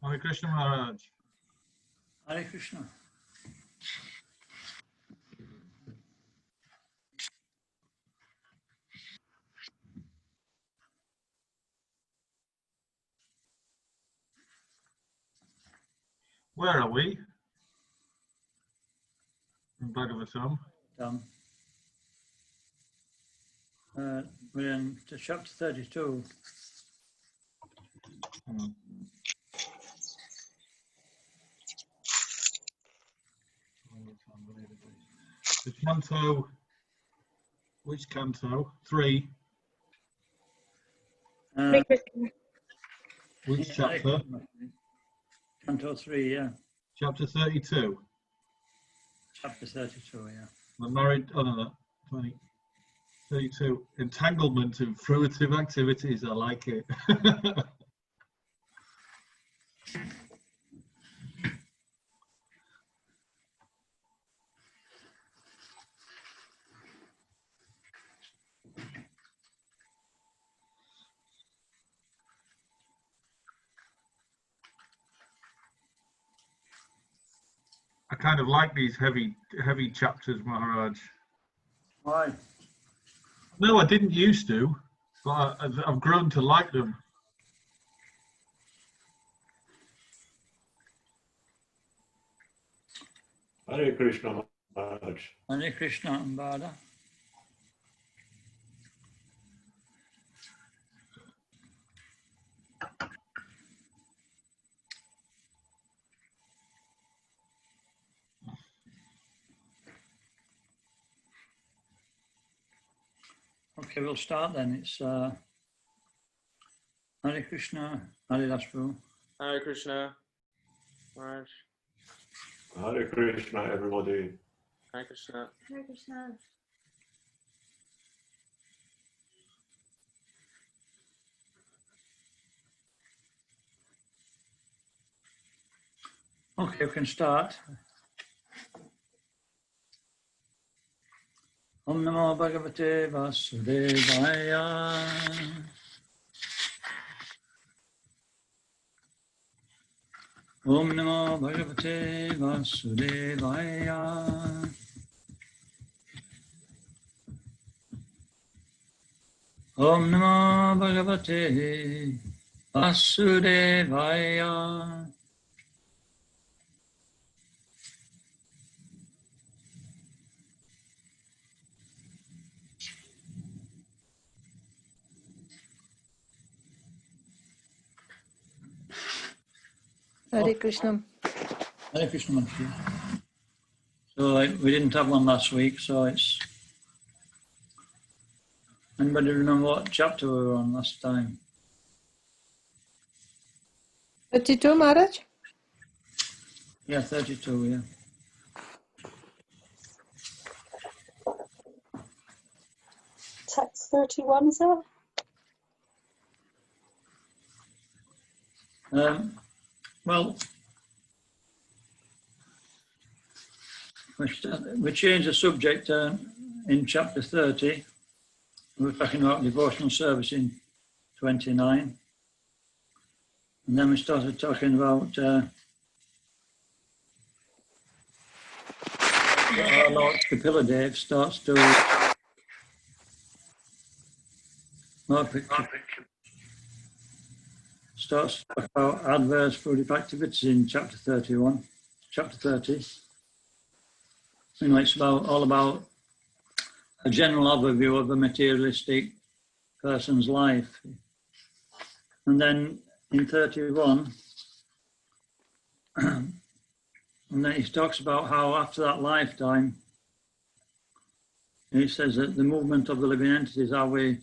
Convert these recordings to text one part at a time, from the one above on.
Hare Krishna Maharaj. Hare Krishna. Where are we? In Bhagavatam. We're in chapter 32. The canto, which canto? 3. Which chapter? Canto 3, yeah. Chapter 32. Chapter 32, yeah. The married, 20. 32. Entanglement in fruitive activities. I like it. I kind of like these heavy chapters, Maharaj. Why? No, I didn't used to, but I've grown to like them. Hare Krishna Maharaj. Hare Krishna Ambada. Okay, we'll start then. It's Hare Krishna, Hare Daspu. Hare Krishna, Maharaj. Hare Krishna, everybody. Hare Krishna. Hare Krishna. Okay, we can start. Om Namo Bhagavate Vasudevaya. Om Namo Bhagavate Vasudevaya. Om Namo Bhagavate Vasudevaya. Hare Krishna. Hare Krishna Manji. So we didn't have one last week, so it's... Anybody remember what chapter we were on last time? 32, Maharaj? Yeah, 32, yeah. Text 31, is that? Well, we changed the subject in chapter 30. We were talking about devotional service in 29. And then we started talking about our Lord Kapiladev starts to starts to talk about adverse fruitive activities in chapter 31, chapter 30. You know, it's all about a general overview of a materialistic person's life. And then in 31, and then he talks about how after that lifetime, he says that the movement of the living entities, how we,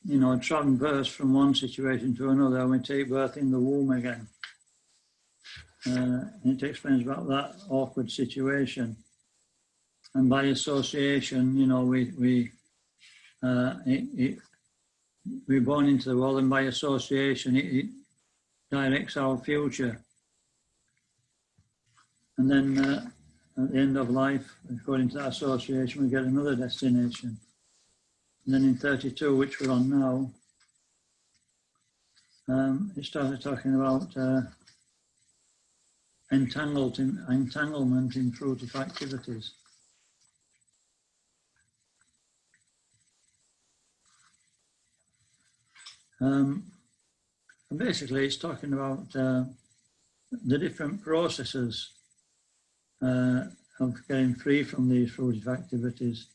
you know, traverse from one situation to another, and we take birth in the womb again. It explains about that awkward situation. And by association, you know, we're born into the world, and by association, it directs our future. And then at the end of life, according to that association, we get another destination. And then in 32, which we're on now, it started talking about entanglement in fruitive activities. And basically, it's talking about the different processes of getting free from these fruitive activities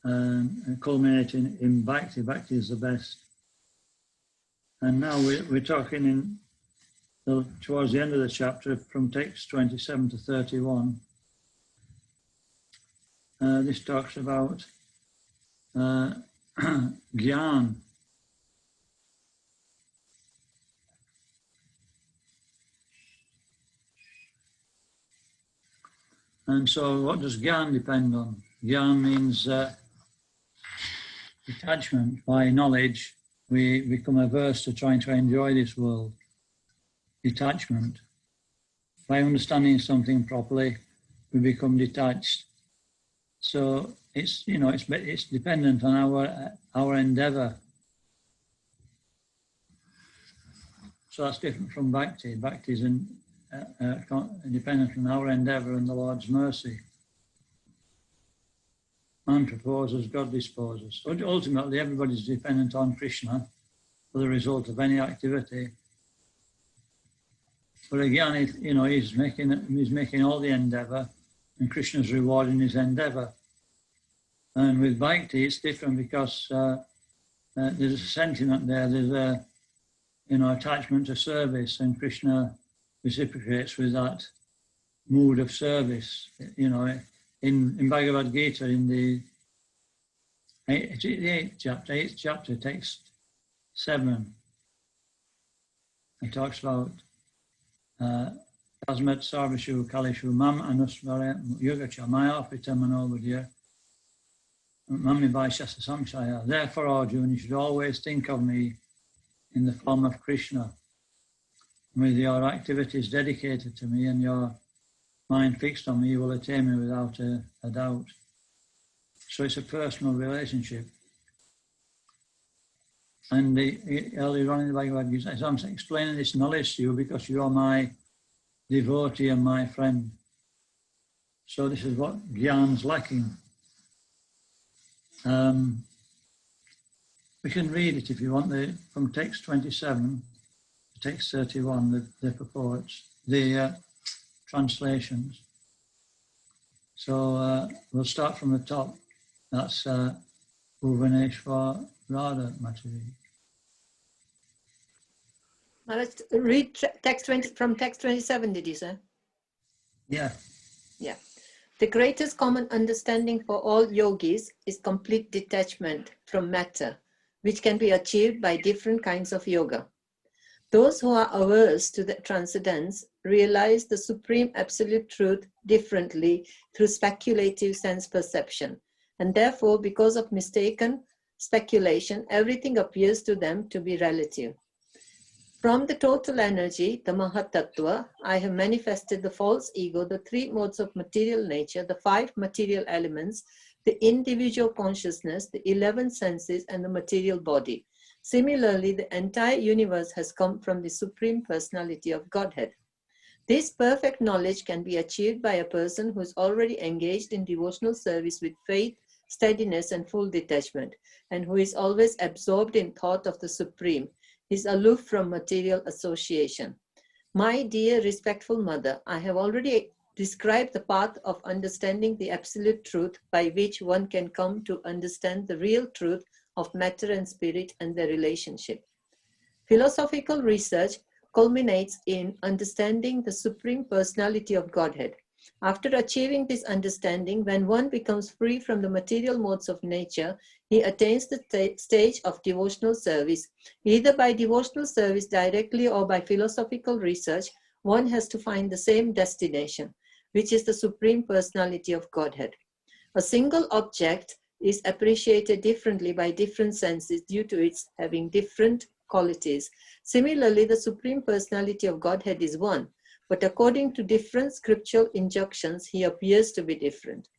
and culminating in bhakti. Bhakti is the best. And now we're talking towards the end of the chapter, from text 27 to 31. This talks about Gyan. And so what does Gyan depend on? Gyan means detachment. By knowledge, we become averse to trying to enjoy this world. Detachment. By understanding something properly, we become detached. So it's dependent on our endeavor. So that's different from bhakti. Bhakti is dependent on our endeavor and the Lord's mercy. Man proposes, God disposes. So ultimately, everybody's dependent on Krishna for the result of any activity. But again, he's making all the endeavor, and Krishna's rewarding his endeavor. And with bhakti, it's different because there's a sentiment there. There's a attachment to service, and Krishna reciprocates with that mood of service. In Bhagavad Gita, in the 8th chapter, text 7, it talks about Tasmat Sarvashu Kalishu Mam Anusvara Yogacha Maya Pitamanobadya Mami Vaishasa Samshaya. Therefore, Arjuna, you should always think of me in the form of Krishna, with your activities dedicated to me and your mind fixed on me, you will attain me without a doubt. So it's a personal relationship. And earlier on in the Bhagavad Gita, I'm explaining this knowledge to you because you are my devotee and my friend. So this is what Gyan's lacking. We can read it if you want, from text 27 to text 31, the purports, the translations. So we'll start from the top. That's Bhuvaneshwar Radha Maturi. Now let's read from text 27, did you say? Yeah. Yeah. The greatest common understanding for all yogis is complete detachment from matter, which can be achieved by different kinds of yoga. Those who are averse to the transcendence realize the supreme absolute truth differently through speculative sense perception, and therefore, because of mistaken speculation, everything appears to them to be relative. From the total energy, the Mahatattva, I have manifested the false ego, the three modes of material nature, the 5 material elements, the individual consciousness, the 11 senses, and the material body. Similarly, the entire universe has come from the Supreme Personality of Godhead. This perfect knowledge can be achieved by a person who is already engaged in devotional service with faith, steadiness, and full detachment, and who is always absorbed in thought of the Supreme, is aloof from material association. My dear respectful mother, I have already described the path of understanding the absolute truth by which one can come to understand the real truth of matter and spirit and their relationship. Philosophical research culminates in understanding the Supreme Personality of Godhead. After achieving this understanding, when one becomes free from the material modes of nature, he attains the stage of devotional service. Either by devotional service directly or by philosophical research, one has to find the same destination, which is the Supreme Personality of Godhead. A single object is appreciated differently by different senses due to its having different qualities. Similarly, the Supreme Personality of Godhead is one, but according to different scriptural injunctions, he appears to be different.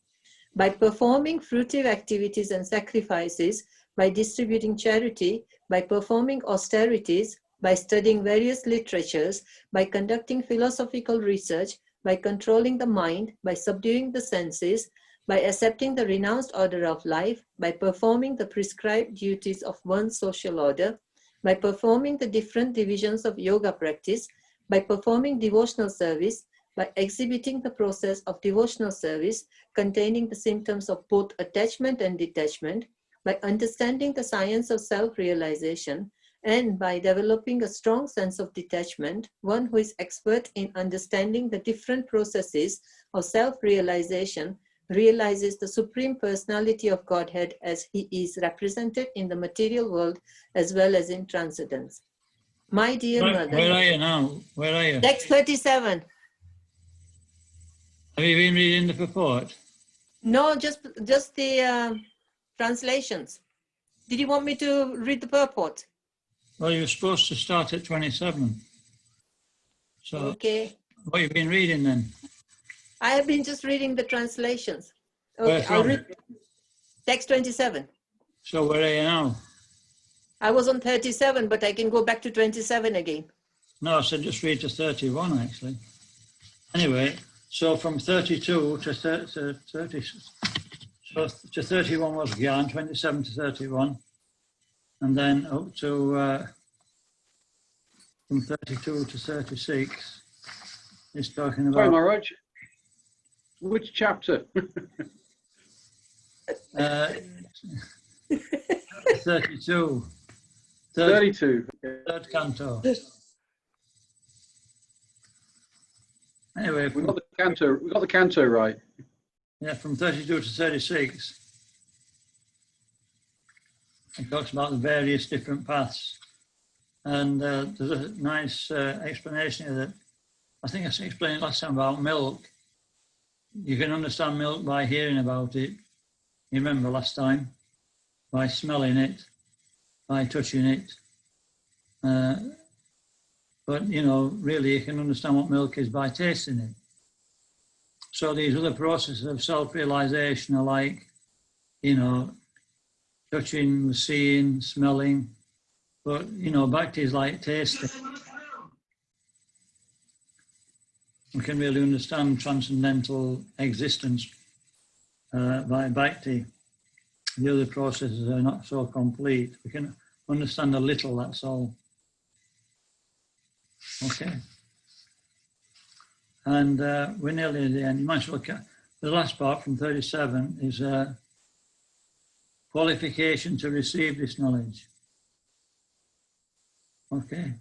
By performing fruitive activities and sacrifices, by distributing charity, by performing austerities, by studying various literatures, by conducting philosophical research, by controlling the mind, by subduing the senses, by accepting the renounced order of life, by performing the prescribed duties of one's social order, by performing the different divisions of yoga practice, by performing devotional service, by exhibiting the process of devotional service containing the symptoms of both attachment and detachment, by understanding the science of self-realization, and by developing a strong sense of detachment, one who is expert in understanding the different processes of self-realization realizes the Supreme Personality of Godhead as he is represented in the material world as well as in transcendence. My dear mother. Where are you now? Where are you? Text 37. Have you been reading the purport? No, just the translations. Did you want me to read the purport? Well, you were supposed to start at 27. So, Okay. what have you been reading then? I have been just reading the translations. Where Okay, I'll from? read text 27. So, where are you now? I was on 37, but I can go back to 27 again. No, I said just read to 31, actually. Anyway, so from 32 to 30, so to 31 was Gyan, 27 to 31. And then up to, from 32 to 36, is talking Sorry, about Maharaj. Which chapter? 32. 32. Third canto. Anyway, We got the canto. We got the canto right. yeah, from 32 to 36, it talks about the various different paths. And there's a nice explanation here that I think I explained last time about milk. You can understand milk by hearing about it. You remember last time? By smelling it, by touching it. But, you know, really you can understand what milk is by tasting it. So these other processes of self-realization are like, you know, touching, seeing, smelling. But, you know, bhakti is like tasting. We can really understand transcendental existence by bhakti. The other processes are not so complete. We can understand a little, that's all. Okay. And we're nearly at the end. You might as well look at the last part from 37 is qualification to receive this knowledge. Okay.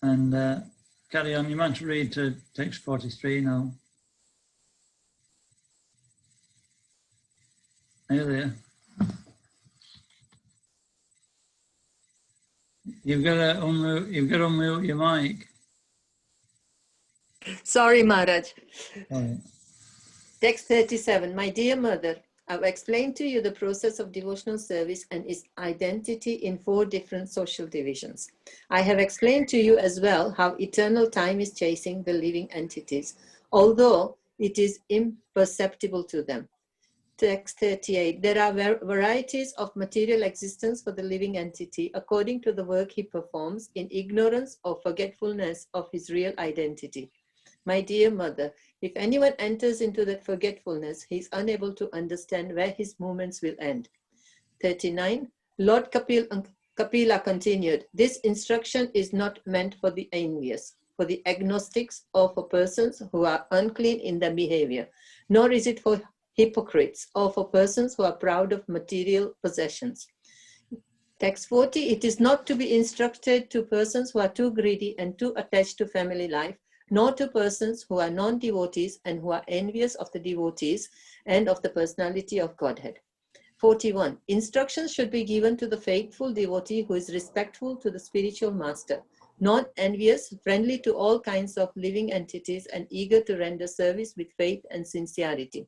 And carry on. You might read to text 43 now. Are you there? You've got to unmute your mic. Sorry, Maharaj. Right. Text 37. My dear mother, I've explained to you the process of devotional service and its identity in 4 different social divisions. I have explained to you as well how eternal time is chasing the living entities, although it is imperceptible to them. Text 38. There are varieties of material existence for the living entity according to the work he performs in ignorance or forgetfulness of his real identity. My dear mother, if anyone enters into that forgetfulness, he is unable to understand where his movements will end. 39. Lord Kapila continued, this instruction is not meant for the envious, for the agnostics, or for persons who are unclean in their behavior, nor is it for hypocrites or for persons who are proud of material possessions. Text 40, it is not to be instructed to persons who are too greedy and too attached to family life, nor to persons who are non-devotees and who are envious of the devotees and of the personality of Godhead. 41, instructions should be given to the faithful devotee who is respectful to the spiritual master, not envious, friendly to all kinds of living entities and eager to render service with faith and sincerity.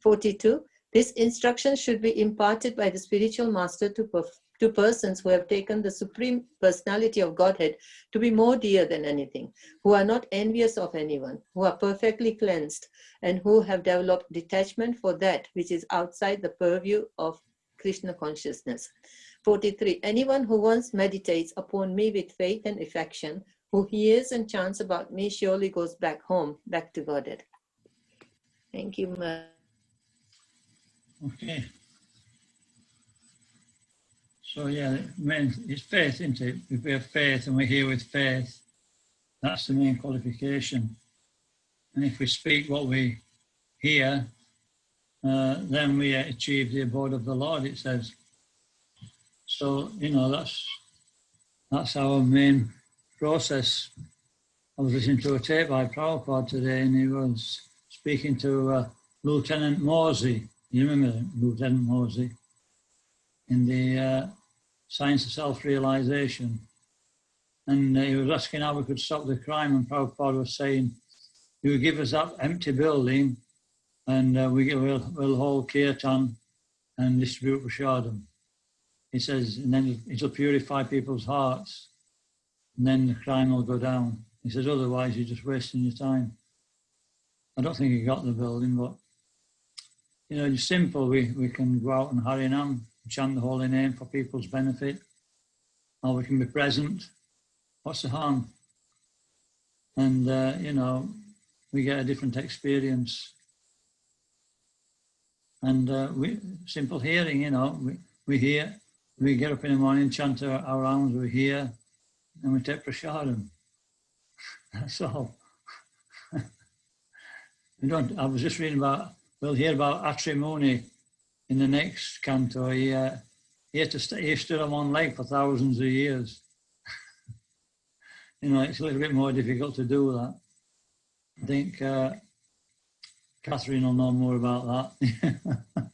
42, this instruction should be imparted by the spiritual master to persons who have taken the Supreme Personality of Godhead to be more dear than anything, who are not envious of anyone, who are perfectly cleansed, and who have developed detachment for that which is outside the purview of Krishna consciousness. 43. Anyone who once meditates upon me with faith and affection, who hears and chants about me, surely goes back home, back to Godhead. Thank you, Ma. Okay. So yeah, it's faith, isn't it? If we have faith and we hear with faith, that's the main qualification. And if we speak what we hear, then we achieve the abode of the Lord, it says. So, you know, that's our main process. I was listening to a tape by Prabhupada today, and he was speaking to Lieutenant Morsey. You remember Lieutenant Morsey? In the Science of Self-Realization. And he was asking how we could stop the crime, and Prabhupada was saying, you give us that empty building, and we'll hold kirtan and distribute prashadam. He says, and then it'll purify people's hearts, and then the crime will go down. He says, otherwise you're just wasting your time. I don't think he got the building, but, you know, it's simple. We can go out and Harinam, chant the holy name for people's benefit, or we can be present. What's the harm? And, you know, we get a different experience. And simple hearing, you know, we hear, we get up in the morning, chant our rounds, we hear, and we take prashadam. That's all. I was just reading about, we'll hear about Atri Muni in the next canto. He stood on one leg for thousands of years. You know, it's a little bit more difficult to do that. I think Catherine will know more about that.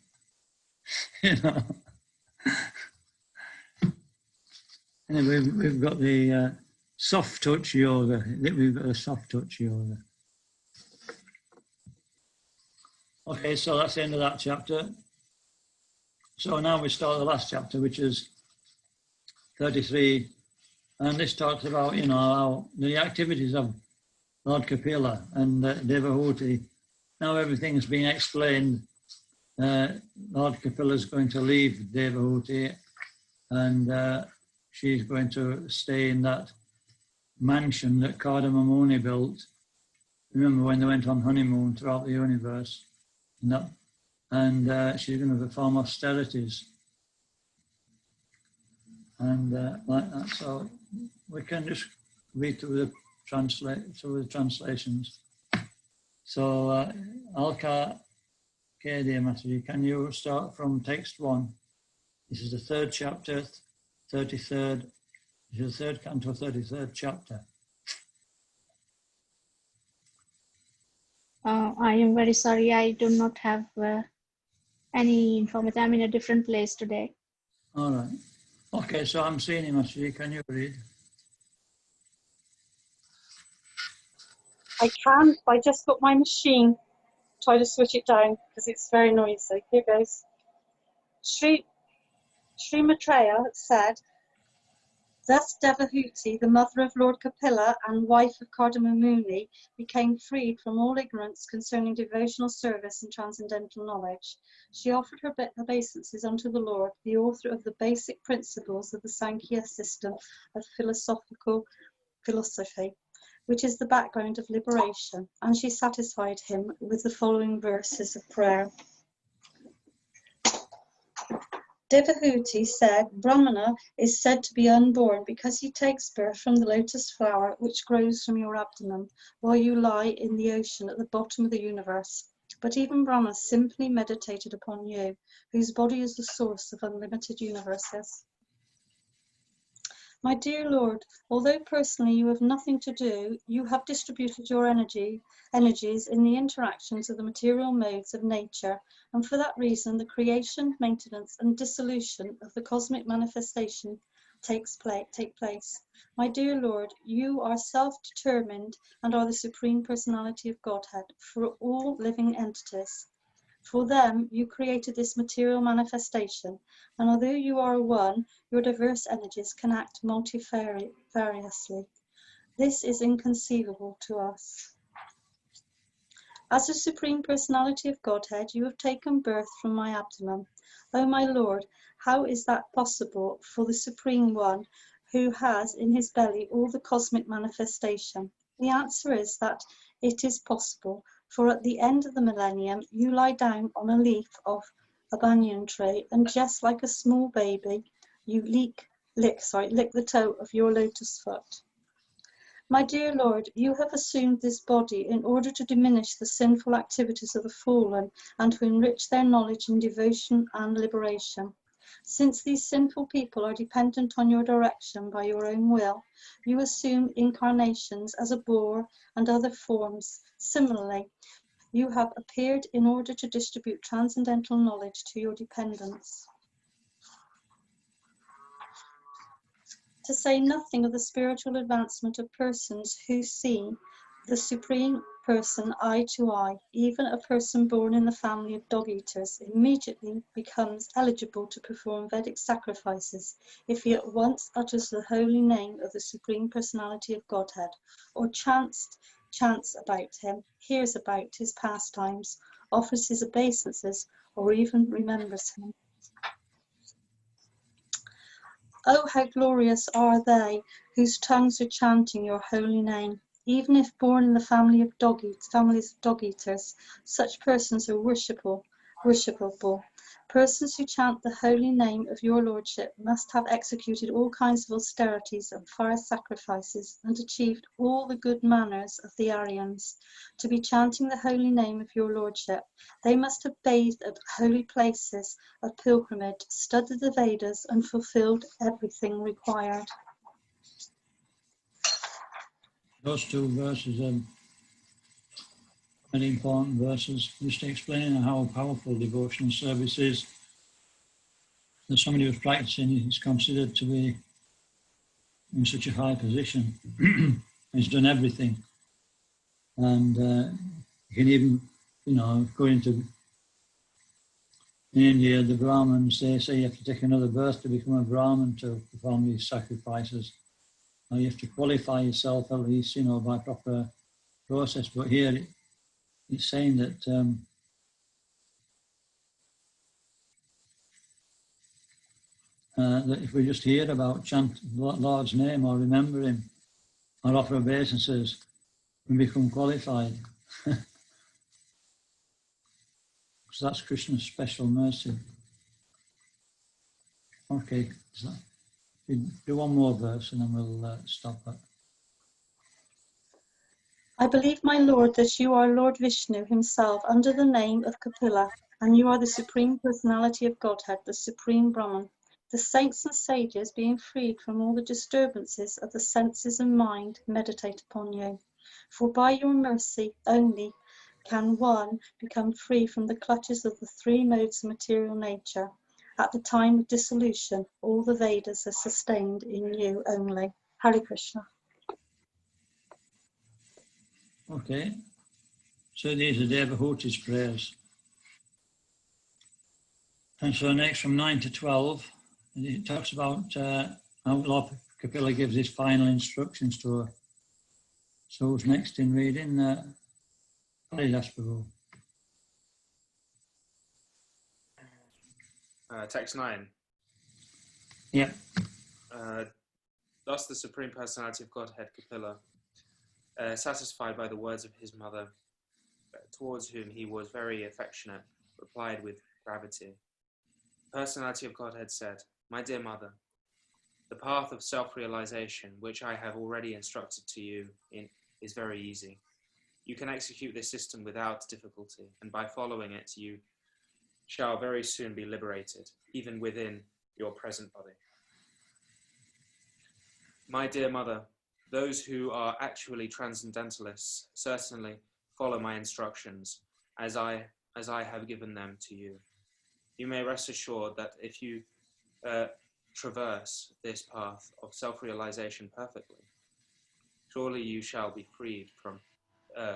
You know. Anyway, we've got the soft touch yoga. We've got a soft touch yoga. Okay, so that's the end of that chapter. So now we start the last chapter, which is 33. And this talks about, you know, how the activities of Lord Kapila and Devahuti. Now everything's been explained. Lord Kapila is going to leave Devahuti, and she's going to stay in that mansion that Kardama Muni built. Remember when they went on honeymoon throughout the universe? And she's going to perform austerities. And like that, so we can just read through the translations. So, Alka Kedia Mataji, can you start from text 1? This is the third chapter, 33rd. This is the third canto, 33rd chapter. I am very sorry, I do not have any information. I'm in a different place today. All right. Okay, so I'm seeing him, Mataji. Can you read? I can, I just got my machine, try to switch it down because it's very noisy. Here goes. Sri Maitreya said, thus Devahuti, the mother of Lord Kapila and wife of Kardama Muni, became freed from all ignorance concerning devotional service and transcendental knowledge. She offered her obeisances unto the Lord, the author of the basic principles of the Sankhya system of philosophy, which is the background of liberation, and she satisfied him with the following verses of prayer. Devahuti said, Brahmana is said to be unborn because he takes birth from the lotus flower which grows from your abdomen while you lie in the ocean at the bottom of the universe. But even Brahma simply meditated upon you, whose body is the source of unlimited universes. My dear Lord, although personally you have nothing to do, you have distributed your energies in the interactions of the material modes of nature, and for that reason the creation, maintenance and dissolution of the cosmic manifestation take place. My dear Lord, you are self-determined and are the Supreme Personality of Godhead for all living entities. For them, you created this material manifestation, and although you are one, your diverse energies can act multifariously. This is inconceivable to us. As the Supreme Personality of Godhead, you have taken birth from my abdomen. O my Lord, How is that possible for the Supreme One who has in his belly all the cosmic manifestation? The answer is that it is possible, for at the end of the millennium, you lie down on a leaf of a banyan tree, and just like a small baby, you lick the toe of your lotus foot. My dear Lord, you have assumed this body in order to diminish the sinful activities of the fallen and to enrich their knowledge in devotion and liberation. Since these sinful people are dependent on your direction by your own will, you assume incarnations as a boar and other forms. Similarly, you have appeared in order to distribute transcendental knowledge to your dependents. To say nothing of the spiritual advancement of persons who see the Supreme Person eye to eye, even a person born in the family of dog-eaters immediately becomes eligible to perform Vedic sacrifices if he at once utters the holy name of the Supreme Personality of Godhead, or chants about him, hears about his pastimes, offers his obeisances, or even remembers him. Oh, how glorious are they whose tongues are chanting your holy name. Even if born in the families of dog eaters, such persons are worshipable. Persons who chant the holy name of your lordship must have executed all kinds of austerities and fire sacrifices and achieved all the good manners of the Aryans. To be chanting the holy name of your lordship, they must have bathed at holy places of pilgrimage, studied the Vedas, and fulfilled everything required. Those two verses are very important verses, just explaining how powerful devotional service is. That somebody who's practicing is considered to be in such a high position. He's done everything. And you can even, go into in India, the Brahmins, they say you have to take another birth to become a Brahmin to perform these sacrifices. Or you have to qualify yourself at least, by proper process. But here it's saying that that if we just hear about chant Lord's name or remember him or offer obeisances, we become qualified. Because that's Krishna's special mercy. Okay, so do one more verse and then we'll stop it. I believe, my Lord, that you are Lord Vishnu himself under the name of Kapila, and you are the Supreme Personality of Godhead, the Supreme Brahman. The saints and sages, being freed from all the disturbances of the senses and mind, meditate upon you. For by your mercy only can one become free from the clutches of the three modes of material nature. At the time of dissolution, all the Vedas are sustained in you only. Hare Krishna. Okay, so these are Devahuti's prayers. And so next from 9 to 12, it talks about how Lord Kapila gives his final instructions to her. So who's next in reading? Haridas Prabhu. Text 9. Yep. Thus the Supreme Personality of Godhead, Kapila, satisfied by the words of his mother, towards whom he was very affectionate, replied with gravity. The Personality of Godhead said, "My dear mother, the path of self-realization, which I have already instructed to you in, is very easy. You can execute this system without difficulty, and by following it, you shall very soon be liberated, even within your present body. My dear mother, those who are actually transcendentalists certainly follow my instructions as I have given them to you. You may rest assured that if you traverse this path of self-realization perfectly, surely you shall be freed from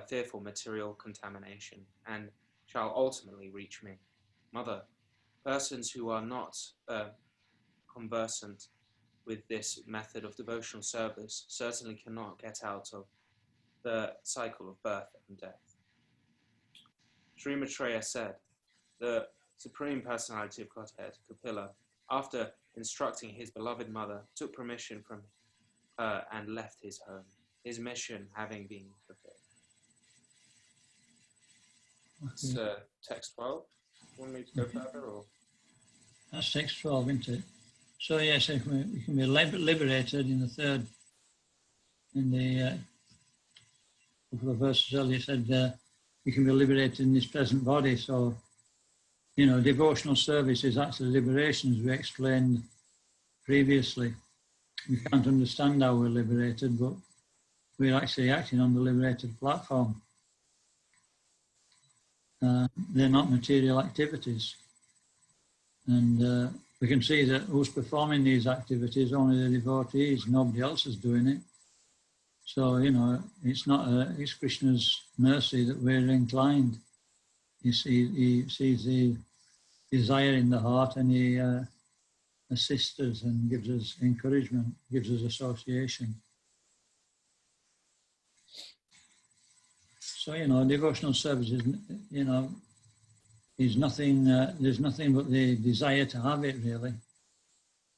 fearful material contamination and shall ultimately reach me. Mother, persons who are not conversant with this method of devotional service certainly cannot get out of the cycle of birth and death." Sri Maitreya said, "The Supreme Personality of Godhead, Kapila, After instructing his beloved mother, took permission from her and left his home, his mission having been fulfilled. It's text 12. You want me to go further? Or? That's text 12, isn't it? So yes, we can be liberated in the third, in the couple of verses earlier, said we can be liberated in this present body. So, you know, devotional service is actually liberation, as we explained previously. We can't understand how we're liberated, but we're actually acting on the liberated platform. They're not material activities. And we can see that who's performing these activities, only the devotees, nobody else is doing it. So, you know, it's Krishna's mercy that we're inclined. He sees the desire in the heart, and he assists us and gives us encouragement, gives us association. So, you know, devotional service is, you know, is nothing, there's nothing but the desire to have it, really.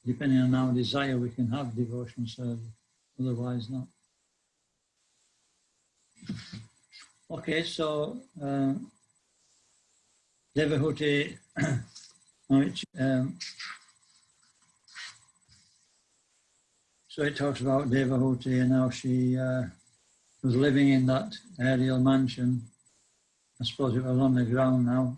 Depending on our desire, we can have devotional service, otherwise not. Okay, so Devahuti, so it talks about Devahuti and how she was living in that aerial mansion. I suppose it was on the ground now.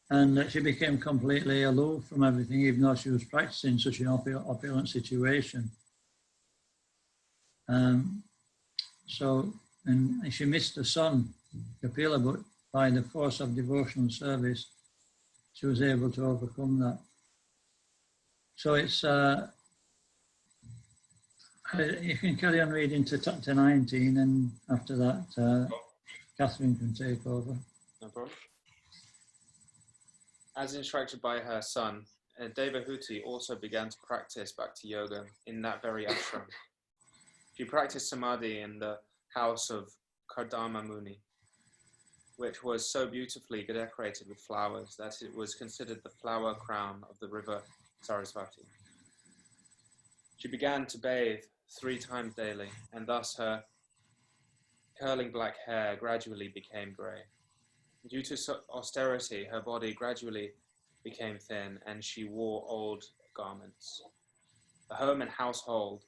And she became completely aloof from everything, even though she was practicing such an opulent situation. So, and she missed the son, Kapila, but by the force of devotional service, she was able to overcome that. So it's, you can carry on reading to 19, and after that, Catherine can take over. No problem. As instructed by her son, Devahuti also began to practice Bhakti Yoga in that very ashram. She practiced Samadhi in the house of Kardama Muni, which was so beautifully decorated with flowers that it was considered the flower crown of the river Sarasvati. She began to bathe 3 times daily, and thus her curling black hair gradually became grey. Due to austerity, her body gradually became thin, and she wore old garments. The home and household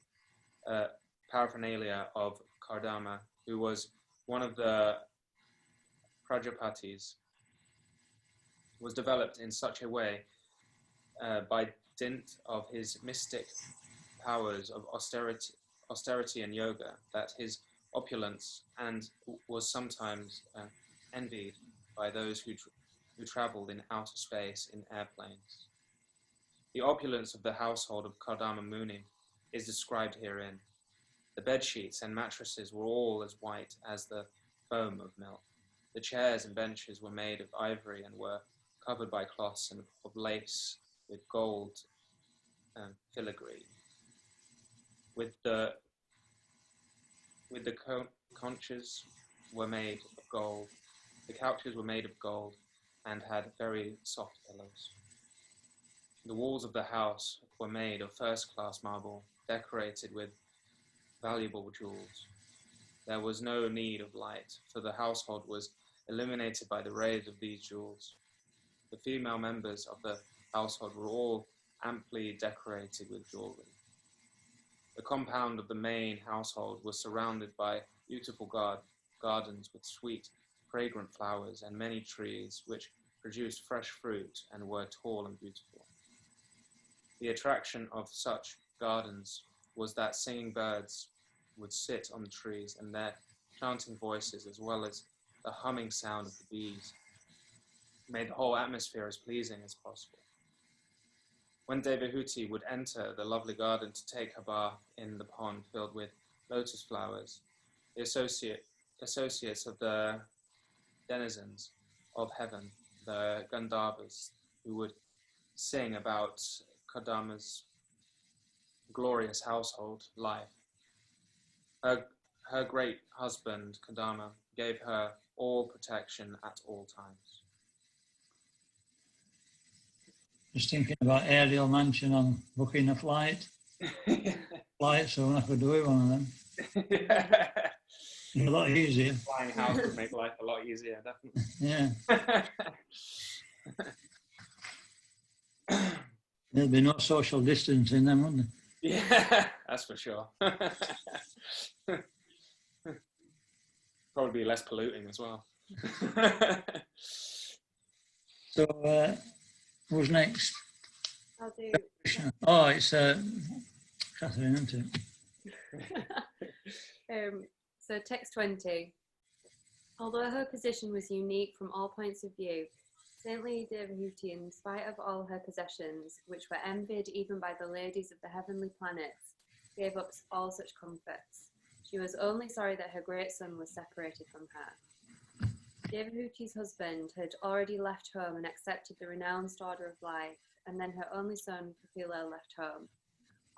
paraphernalia of Kardama, who was one of the Prajapatis, was developed in such a way by dint of his mystic powers of austerity and yoga that his opulence and was sometimes envied by those who travelled in outer space in airplanes. The opulence of the household of Kardama Muni is described herein. The bed sheets and mattresses were all as white as the foam of milk. The chairs and benches were made of ivory and were covered by cloths and of lace with gold filigree. With the couches were made of gold. The couches were made of gold and had very soft pillows. The walls of the house were made of first-class marble, decorated with valuable jewels. There was no need of light, for the household was illuminated by the rays of these jewels. The female members of the household were all amply decorated with jewelry. The compound of the main household was surrounded by beautiful gardens with sweet, fragrant flowers and many trees which produced fresh fruit and were tall and beautiful. The attraction of such gardens was that singing birds would sit on the trees, and their chanting voices, as well as the humming sound of the bees, made the whole atmosphere as pleasing as possible. When Devahuti would enter the lovely garden to take her bath in the pond filled with lotus flowers, the associates of the denizens of heaven, the Gandharvas, who would sing about Kardama's glorious household life. Her great husband, Kardama, gave her all protection at all times. Just thinking about aerial mansion on booking a flight. Soon I could do one of them. A lot easier. Flying house would make life a lot easier, definitely. Yeah. There'd be no social distancing then, wouldn't there? Yeah, that's for sure. Probably be less polluting as well. So, who's next? I'll do. Oh, it's Catherine, isn't it? So text 20. Although her position was unique from all points of view, Saint Lady Devahuti, in spite of all her possessions, which were envied even by the ladies of the heavenly planets, gave up all such comforts. She was only sorry that her great son was separated from her. Devahuti's husband had already left home and accepted the renounced order of life, and then her only son, Kapila, left home.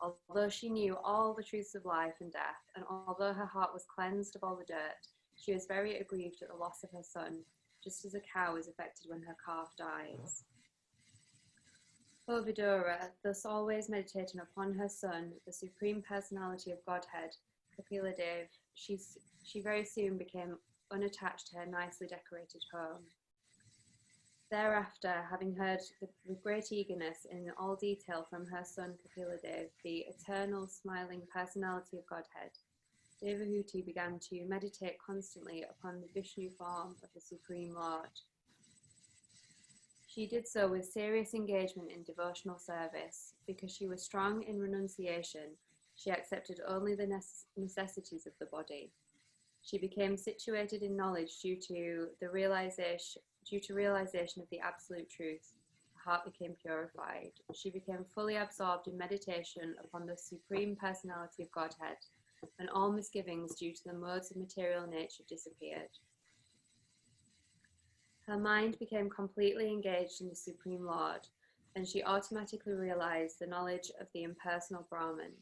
Although she knew all the truths of life and death, and although her heart was cleansed of all the dirt, she was very aggrieved at the loss of her son, just as a cow is affected when her calf dies. O Vidura, thus always meditating upon her son, the Supreme Personality of Godhead, Kapila Dev, she very soon became unattached to her nicely decorated home. Thereafter, having heard with great eagerness in all detail from her son Kapila Dev, the eternal smiling personality of Godhead, Devahuti began to meditate constantly upon the Vishnu form of the Supreme Lord. She did so with serious engagement in devotional service. Because she was strong in renunciation, she accepted only the necessities of the body. She became situated in knowledge due to realization of the absolute truth. Her heart became purified. She became fully absorbed in meditation upon the Supreme Personality of Godhead, and all misgivings due to the modes of material nature disappeared. Her mind became completely engaged in the Supreme Lord, and she automatically realized the knowledge of the impersonal Brahman.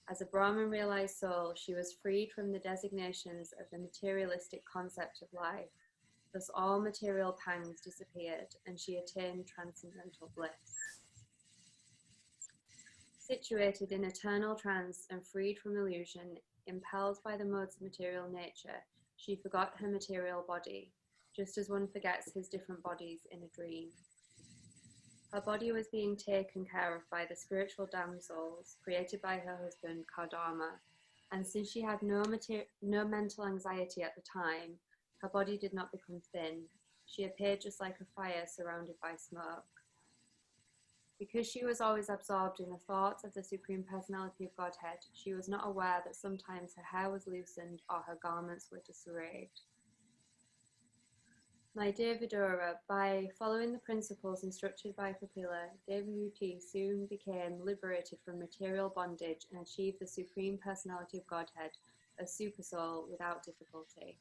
As a Brahman-realized soul, she was freed from the designations of the materialistic concept of life. Thus all material pangs disappeared, and she attained transcendental bliss. Situated in eternal trance and freed from illusion, impelled by the modes of material nature, she forgot her material body, just as one forgets his different bodies in a dream. Her body was being taken care of by the spiritual damsels created by her husband Kardama, and since she had no mental anxiety at the time, her body did not become thin. She appeared just like a fire surrounded by smoke. Because she was always absorbed in the thoughts of the Supreme Personality of Godhead, she was not aware that sometimes her hair was loosened or her garments were disarrayed. My dear Vidura, by following the principles instructed by Kapila, Devahuti soon became liberated from material bondage and achieved the Supreme Personality of Godhead, a supersoul, without difficulty.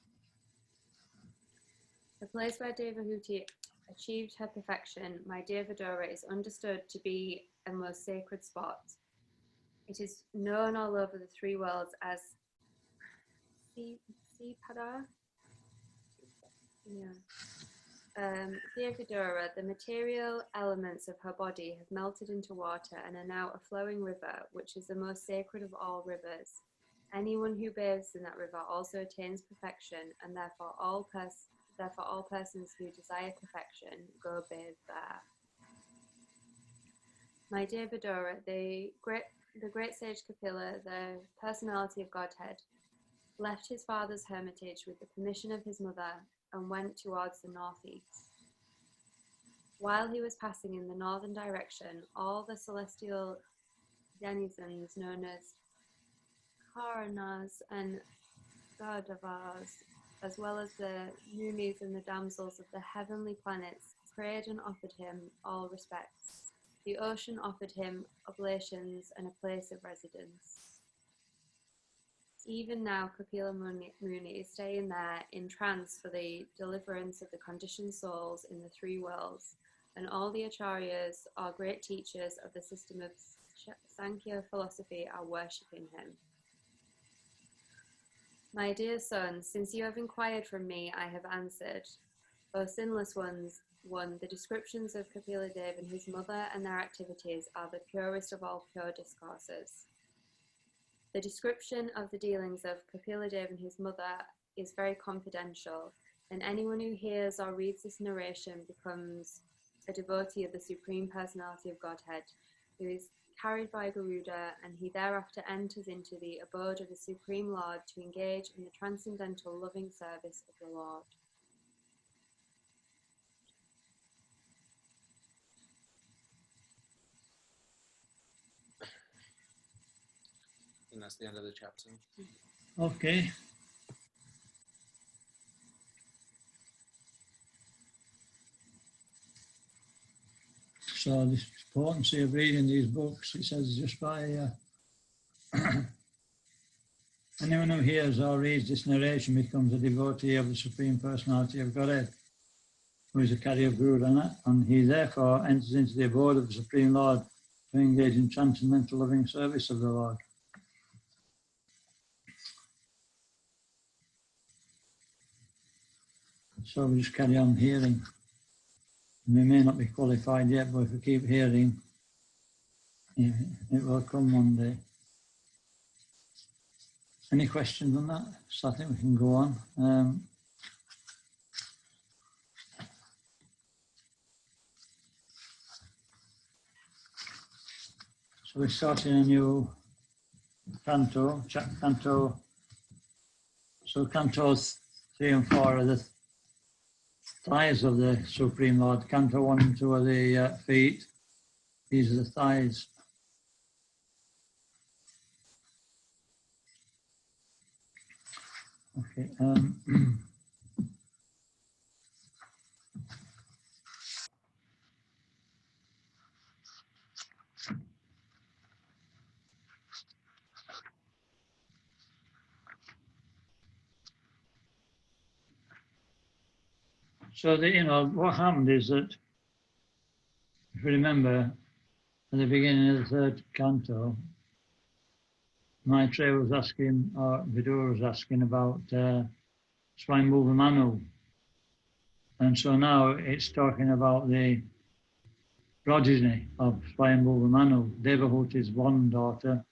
The place where Devahuti achieved her perfection, my dear Vidura, is understood to be a most sacred spot. It is known all over the three worlds as Sipada. Dear Vidura, the material elements of her body have melted into water and are now a flowing river, which is the most sacred of all rivers. Anyone who bathes in that river also attains perfection, and therefore all persons who desire perfection go bathe there. My dear Vidura, the great sage Kapila, the personality of Godhead, left his father's hermitage with the permission of his mother and went towards the northeast. While he was passing in the northern direction, all the celestial denizens known as Karanas and Gardavas, as well as the munis and the damsels of the heavenly planets, prayed and offered him all respects. The ocean offered him oblations and a place of residence. Even now, Kapila Muni is staying there in trance for the deliverance of the conditioned souls in the three worlds, and all the acharyas, or great teachers of the system of Sankhya philosophy, are worshipping him. My dear son, since you have inquired from me, I have answered. O sinless ones, 1. The descriptions of Kapila Dev and his mother and their activities are the purest of all pure discourses. The description of the dealings of Kapila Dev and his mother is very confidential, and anyone who hears or reads this narration becomes a devotee of the Supreme Personality of Godhead, who is carried by Garuda, and he thereafter enters into the abode of the Supreme Lord to engage in the transcendental loving service of the Lord. I think that's the end of the chapter. Okay. So the importance of reading these books, it says just by anyone who hears or reads this narration becomes a devotee of the Supreme Personality of Godhead, who is a carrier of Guru, and he therefore enters into the abode of the Supreme Lord to engage in transcendental loving service of the Lord. So we just carry on hearing. We may not be qualified yet, but if we keep hearing, it will come one day. Any questions on that? So I think we can go on. So we're starting a new canto, canto. So cantos 3 and 4 are the thighs of the Supreme Lord. Canto 1 and 2 are the feet. These are the thighs. Okay. So what happened is that, if you remember, at the beginning of the third canto, Maitreya was asking, or Vidura was asking about Swayambhuva Manu. And so now it's talking about the progeny of Swayambhuva Manu. Devahuti is one daughter,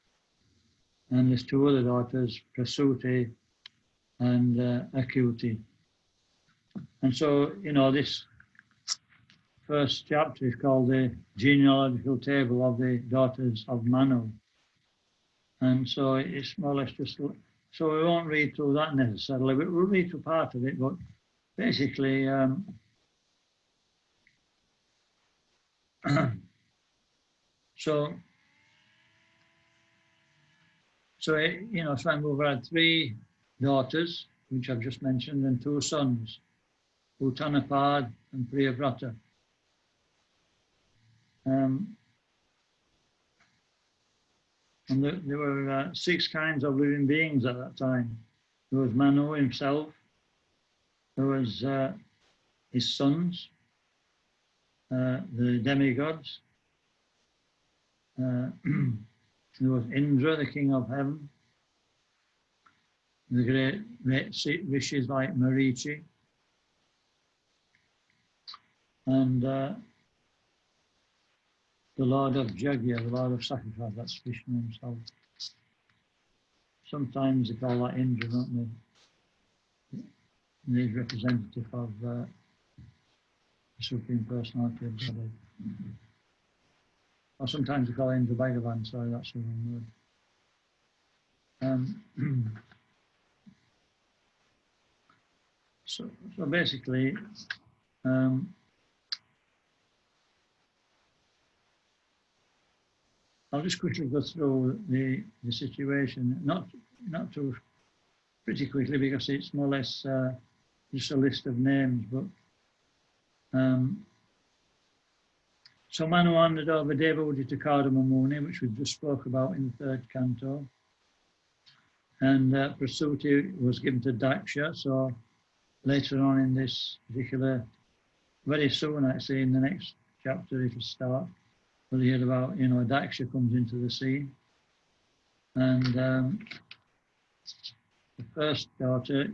and there's 2 other daughters, Prasuti and Acuti. And so, this first chapter is called the genealogical table of the daughters of Manu. And so it's more or less just, so we won't read through that necessarily, but we'll read through part of it, but basically, Swayambhuva had 3 daughters, which I've just mentioned, and 2 sons, Uttanapad and Priyavrata. And there were 6 kinds of living beings at that time. There was Manu himself, there was his sons, the demigods, there was Indra, the king of heaven, the great rishis like Marichi, and the Lord of Jagya, the Lord of Sacrifice, that's Vishnu himself. Sometimes they call that Indra, don't they? He's representative of the Supreme Personality of Godhead. Or sometimes they call it Indra Bhagavan, sorry, that's the wrong word. So basically, I'll just quickly go through the situation, not too pretty quickly because it's more or less just a list of names. But so Manu handed over Devahuti to Kardama Muni, which we just spoke about in the 3rd canto, and Prasuti was given to Daksha. So later on in this particular, very soon actually in the next chapter it'll start. We'll hear about, Daksha comes into the scene. And the first daughter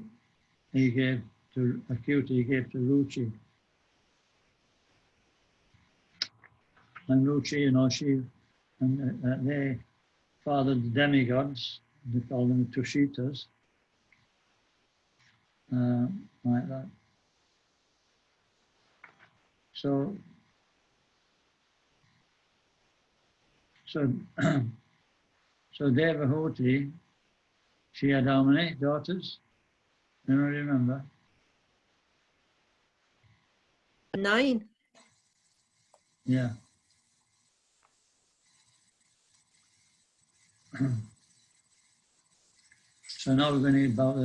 he gave to Acuti, he gave to Ruchi. and Ruchi and Oshiv, and they fathered the demigods. They call them Tushitas, like that. So Devahuti, she had how many daughters? Anyone remember? 9. Yeah. So now we're going to hear about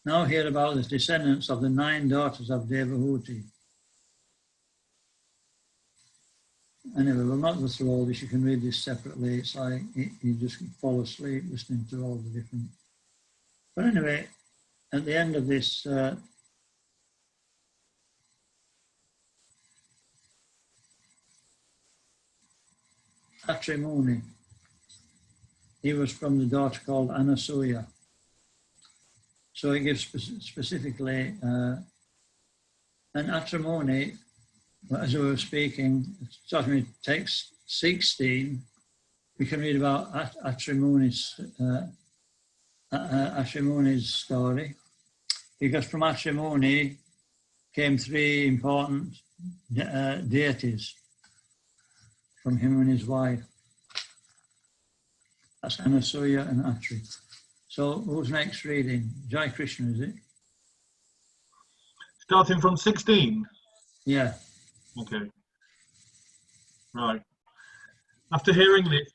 now hear about the descendants of the 9 daughters of Devahuti. Anyway, we'll not go through all this. You can read this separately. It's like you just fall asleep listening to all the different. But anyway, at the end of this, Atrimuni, he was from the daughter called Anasuya. So it gives specifically, and Atrimuni, as we were speaking, starting with text 16, we can read about Atrimuni's story, because from Atrimuni came 3 important deities from him and his wife. That's Anasuya and Atri. So who's next reading? Jai Krishna, is it? Starting from 16? Yeah. Okay. Right. After hearing this,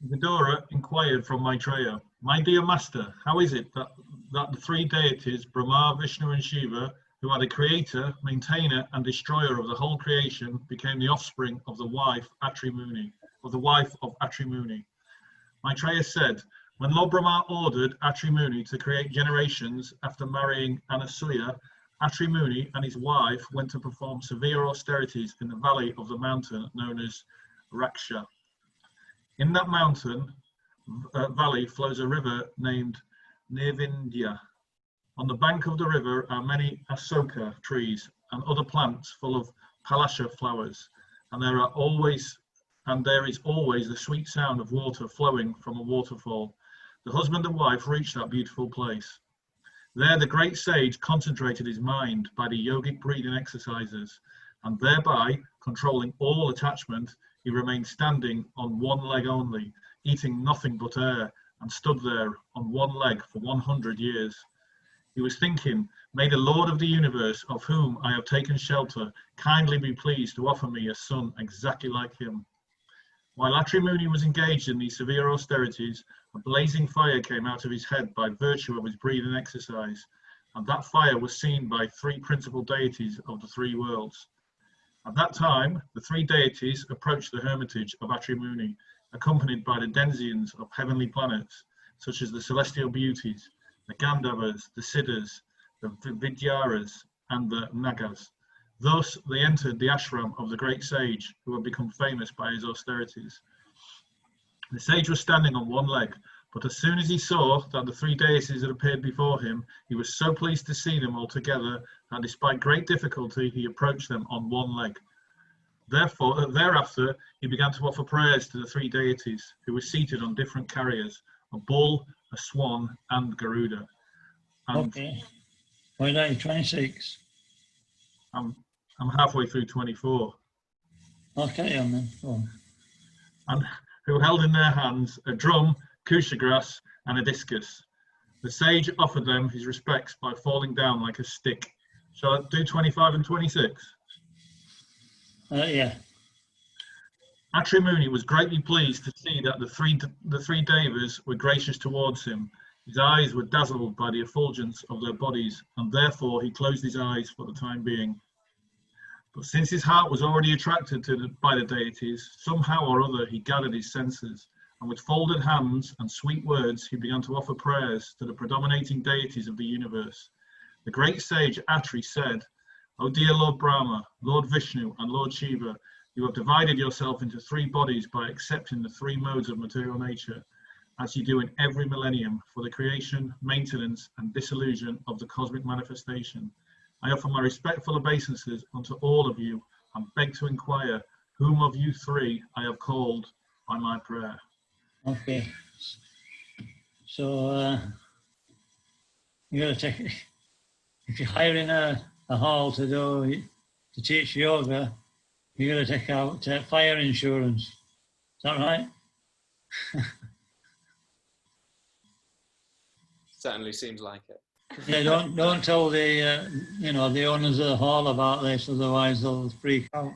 Vidura inquired from Maitreya, "My dear master, how is it that the 3 deities, Brahma, Vishnu and Shiva, who are the creator, maintainer and destroyer of the whole creation, became the offspring of the wife Atrimuni, Maitreya said, "When Lord Brahma ordered Atrimuni to create generations after marrying Anasuya, Atrimuni and his wife went to perform severe austerities in the valley of the mountain known as Raksha. In that mountain valley flows a river named Nirvindya. On the bank of the river are many asoka trees and other plants full of palasha flowers, and there is always the sweet sound of water flowing from a waterfall. The husband and wife reached that beautiful place. There the great sage concentrated his mind by the yogic breathing exercises, and thereby, controlling all attachment, he remained standing on one leg only, eating nothing but air, and stood there on one leg for 100 years. He was thinking, may the Lord of the universe, of whom I have taken shelter, kindly be pleased to offer me a son exactly like him. While Atrimuni was engaged in these severe austerities, a blazing fire came out of his head by virtue of his breathing exercise, and that fire was seen by 3 principal deities of the 3 worlds. At that time, the 3 deities approached the hermitage of Atrimuni, accompanied by the denizens of heavenly planets, such as the celestial beauties, the Gandharvas, the Siddhas, the Vidyaras, and the Nagas. Thus, they entered the ashram of the great sage, who had become famous by his austerities. The sage was standing on one leg, but as soon as he saw that the 3 deities had appeared before him, he was so pleased to see them all together that despite great difficulty, he approached them on one leg. Thereafter, he began to offer prayers to the 3 deities, who were seated on different carriers, a bull, a swan, and Garuda. And okay. Why are you 26? I'm halfway through 24. Okay, on then. Go on. And who held in their hands a drum, kusha grass, and a discus. The sage offered them his respects by falling down like a stick. Shall I do 25 and 26? Yeah. Atrimuni was greatly pleased to see that the three devas were gracious towards him. His eyes were dazzled by the effulgence of their bodies, and therefore he closed his eyes for the time being. But since his heart was already attracted by the deities, somehow or other he gathered his senses, and with folded hands and sweet words he began to offer prayers to the predominating deities of the universe. The great sage Atri said, "O dear Lord Brahma, Lord Vishnu, and Lord Shiva, you have divided yourself into 3 bodies by accepting the 3 modes of material nature, as you do in every millennium, for the creation, maintenance, and dissolution of the cosmic manifestation. I offer my respectful obeisances unto all of you and beg to inquire, Whom of you three I have called by my prayer? Okay. So you got to take, if you're hiring a hall to teach yoga, you got to take out fire insurance. Is that right? Certainly seems like it. Yeah, don't tell the the owners of the hall about this, otherwise they'll freak out.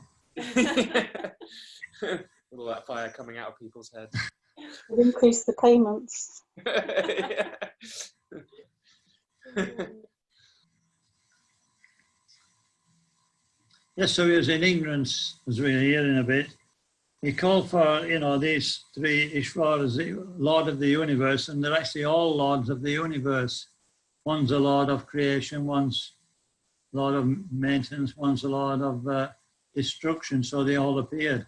All that fire coming out of people's heads. Increase the payments. Yeah. Yes, so he was in ignorance, as we're hearing a bit. He called for, these three Ishvara as the Lord of the universe, and they're actually all lords of the universe. One's a Lord of creation, one's Lord of maintenance, one's a Lord of destruction, so they all appeared.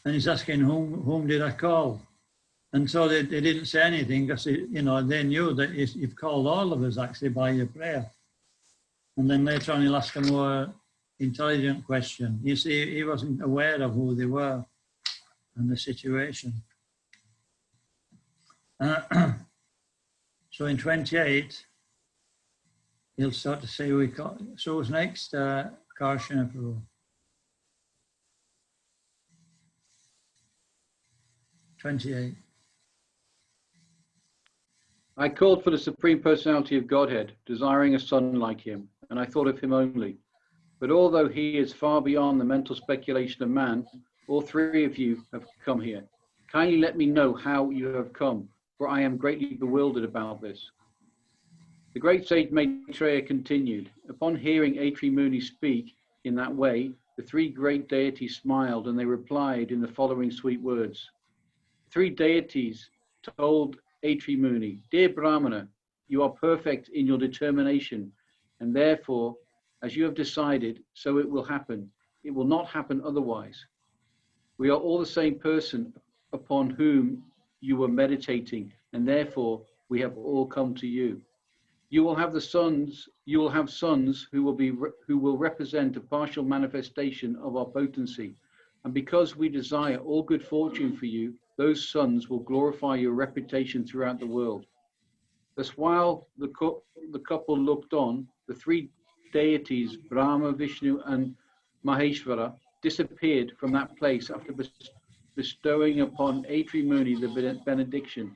And he's asking, whom did I call? And so they didn't say anything because, they knew that you've called all of us actually by your prayer. And then later on he'll ask a more intelligent question. You see, he wasn't aware of who they were and the situation. So in 28, he'll start to say, so who's next? Karshana Prabhu. 28. I called for the Supreme Personality of Godhead, desiring a son like him, and I thought of him only. But although he is far beyond the mental speculation of man, all three of you have come here. Kindly let me know how you have come, for I am greatly bewildered about this. The great sage Maitreya continued. Upon hearing Atri Muni speak in that way, the three great deities smiled, and they replied in the following sweet words. Three deities told Atri Muni, Dear Brahmana, you are perfect in your determination, and therefore, as you have decided, so it will happen. It will not happen otherwise. We are all the same person upon whom you were meditating, and therefore we have all come to you. You will have sons who will represent a partial manifestation of our potency. And because we desire all good fortune for you, those sons will glorify your reputation throughout the world. Thus, while the couple looked on, the three deities, Brahma, Vishnu, and Maheshvara, disappeared from that place after bestowing upon Atri Muni the benediction.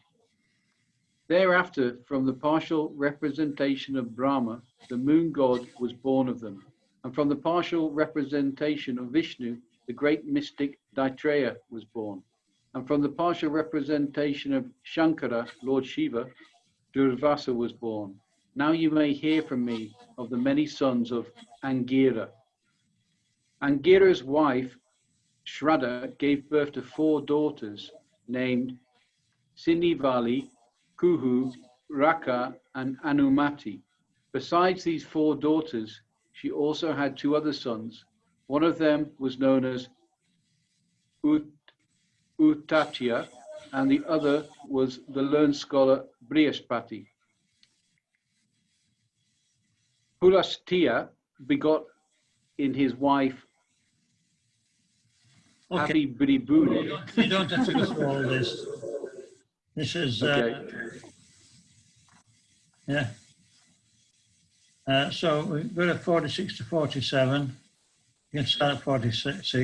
Thereafter, from the partial representation of Brahma, the moon god was born of them. And from the partial representation of Vishnu, the great mystic Maitreya was born. And from the partial representation of Shankara, Lord Shiva, Durvasa was born. Now you may hear from me of the many sons of Angira. Angira's wife, Shraddha, gave birth to 4 daughters named Sindivali, Kuhu, Raka, and Anumati. Besides these 4 daughters, she also had 2 other sons. One of them was known as Uttatya, and the other was the learned scholar Brihaspati. Pulastya begot in his wife Happy Bribuni. You don't have to go through all this. This is, yeah. So we go to 46 to 47. You can start at 46.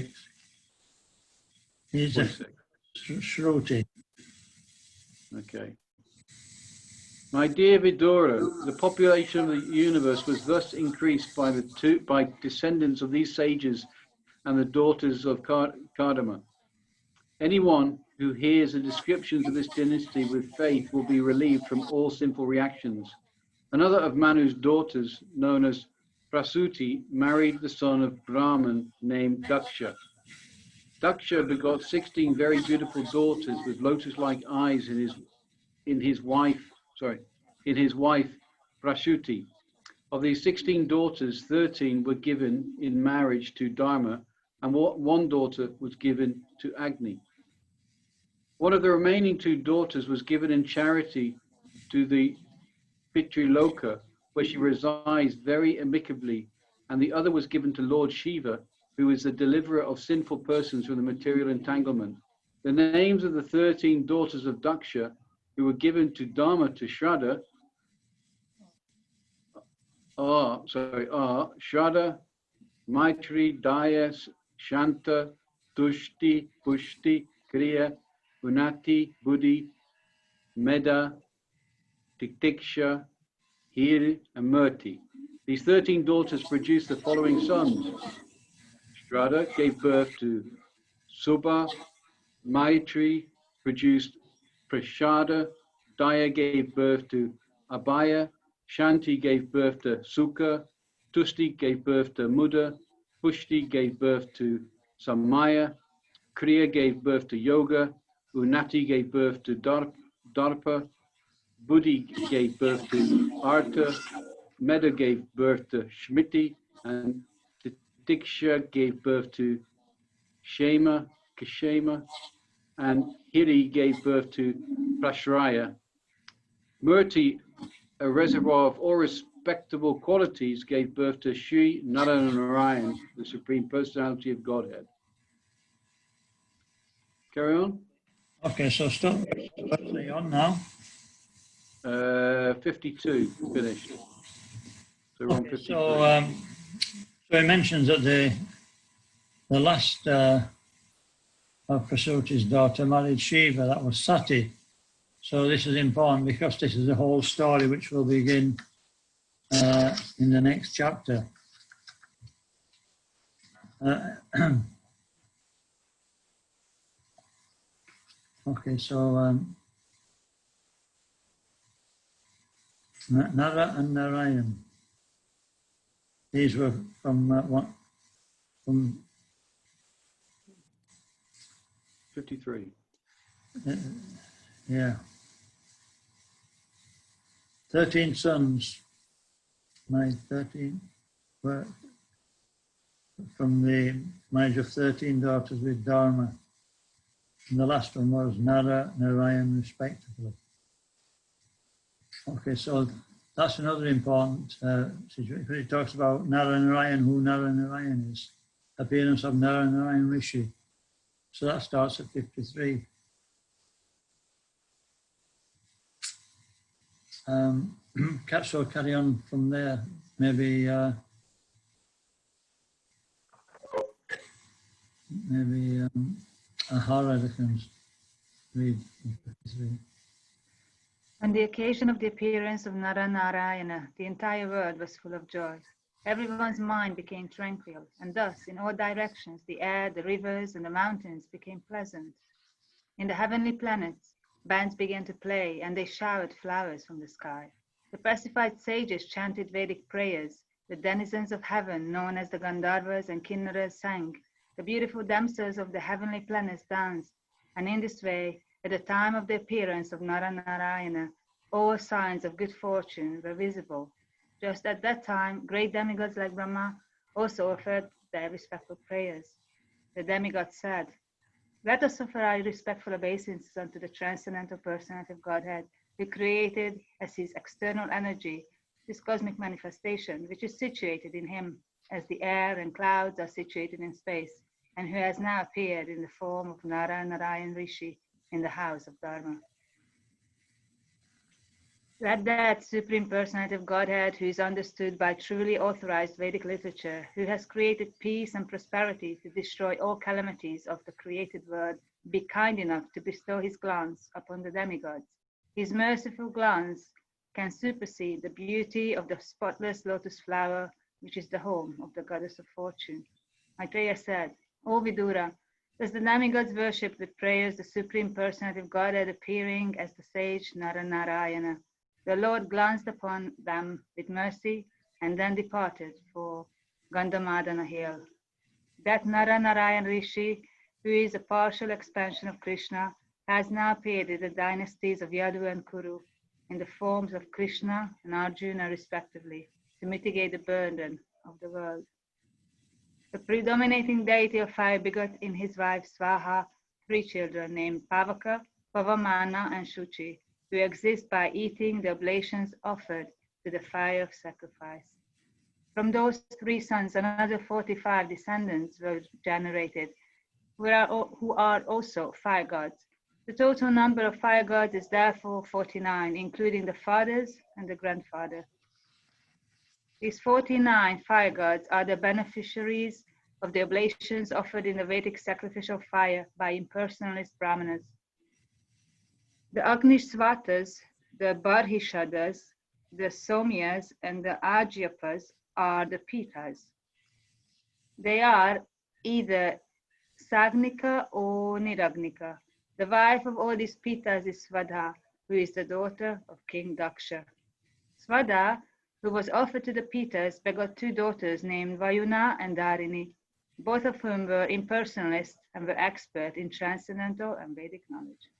He's a Shruti. Okay. My dear Vidura, the population of the universe was thus increased by descendants of these sages and the daughters of Kardama. Anyone who hears the descriptions of this dynasty with faith will be relieved from all sinful reactions. Another of Manu's daughters, known as Prasuti, married the son of Brahman named Daksha. Daksha begot 16 very beautiful daughters with lotus-like eyes in his wife Prasuti. Of these 16 daughters, 13 were given in marriage to Dharma, and 1 daughter was given to Agni. One of the remaining 2 daughters was given in charity to the Pitriloka, where she resides very amicably and the other was given to Lord Shiva, who is the deliverer of sinful persons from the material entanglement. The names of the 13 daughters of Daksha, who were given to Dharma to Shraddha, are Shraddha, Maitri, Daya, Shanta, Tushti, Pushti, Kriya, Unati, Buddhi, Meda, Titiksha, Hiri, and Murti. These 13 daughters produced the following sons. Shraddha gave birth to Subha, Maitri produced Prashada, Daya gave birth to Abhaya, Shanti gave birth to Sukha, Tusti gave birth to Muda, Pushti gave birth to Samaya, Kriya gave birth to Yoga, Unati gave birth to Darpa, Buddhi gave birth to Artha, Meda gave birth to Shmiti, and Titiksha gave birth to Kshema, and Hiri gave birth to Prashraya. Murti, a reservoir of all respectable qualities, gave birth to Sri Narayan, the Supreme Personality of Godhead. Carry on. Okay, so stop on now. 52, finished. So we're on 53. So he mentions that the last of Prasuti's daughter married Shiva, that was Sati. So this is important because this is the whole story which will begin in the next chapter. Okay, so Nara and Narayan. These were from 53. Yeah. 13 sons, my 13 were from the marriage of 13 daughters with Dharma. And the last one was Nara, Narayan, respectively. Okay, so that's another important situation. It talks about Nara Narayan, who Nara Narayan is. Appearance of Nara Narayan Rishi. So that starts at 53. So carry on from there. Maybe Ahara can read 53. On the occasion of the appearance of Narayana, the entire world was full of joy. Everyone's mind became tranquil, and thus, in all directions, the air, the rivers, and the mountains became pleasant. In the heavenly planets, bands began to play, and they showered flowers from the sky. The pacified sages chanted Vedic prayers. The denizens of heaven, known as the Gandharvas and Kinnaras, sang. The beautiful damsels of the heavenly planets danced, and in this way, at the time of the appearance of Narayana, all signs of good fortune were visible. Just at that time, great demigods like Brahma also offered their respectful prayers. The demigod said, "Let us offer our respectful obeisances unto the transcendental personality of Godhead, who created as his external energy this cosmic manifestation, which is situated in him, as the air and clouds are situated in space, and who has now appeared in the form of Nara Narayan Rishi in the house of Dharma. Let that Supreme Personality of Godhead, who is understood by truly authorized Vedic literature, who has created peace and prosperity to destroy all calamities of the created world, be kind enough to bestow his glance upon the demigods. His merciful glance can supersede the beauty of the spotless lotus flower, which is the home of the goddess of fortune." Maitreya said, "O Vidura, does the demigods worship with prayers the Supreme Personality of Godhead appearing as the sage Narayana? The Lord glanced upon them with mercy and then departed for Gandhamadana hill. That Narayan Rishi, who is a partial expansion of Krishna, has now appeared in the dynasties of Yadu and Kuru in the forms of Krishna and Arjuna respectively to mitigate the burden of the world. The predominating deity of fire begot in his wife Swaha 3 children named Pavaka, Pavamana, and Shuchi, who exist by eating the oblations offered to the fire of sacrifice. From those 3 sons, another 45 descendants were generated, who are also fire gods. The total number of fire gods is therefore 49, including the fathers and the grandfather. These 49 fire gods are the beneficiaries of the oblations offered in the Vedic sacrificial fire by impersonalist brahmanas. The Agnisvatas, the Barhishadas, the Somyas, and the Ajyapas are the Pitas. They are either Sagnika or Niragnika. The wife of all these Pitas is Svadha, who is the daughter of King Daksha. Svadha, who was offered to the Pitas, begot 2 daughters named Vayuna and Dharini, both of whom were impersonalists and were expert in transcendental and Vedic knowledge.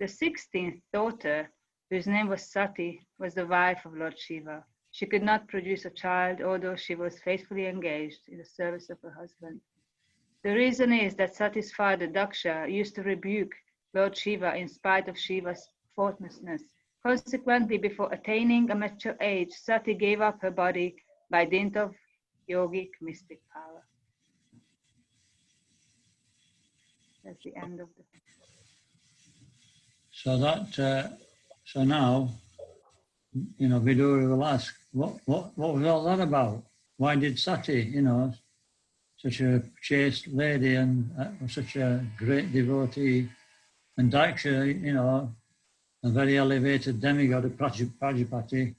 The 16th daughter, whose name was Sati, was the wife of Lord Shiva. She could not produce a child, although she was faithfully engaged in the service of her husband. The reason is that Sati's father, Daksha, used to rebuke Lord Shiva in spite of Shiva's faultlessness. Consequently, before attaining a mature age, Sati gave up her body by dint of yogic mystic power. That's the end of the... So that, so now, you know, Vidura will ask, what was all that about? Why did Sati, you know, such a chaste lady and such a great devotee, and Daksha, you know, a very elevated demigod of Prajapati,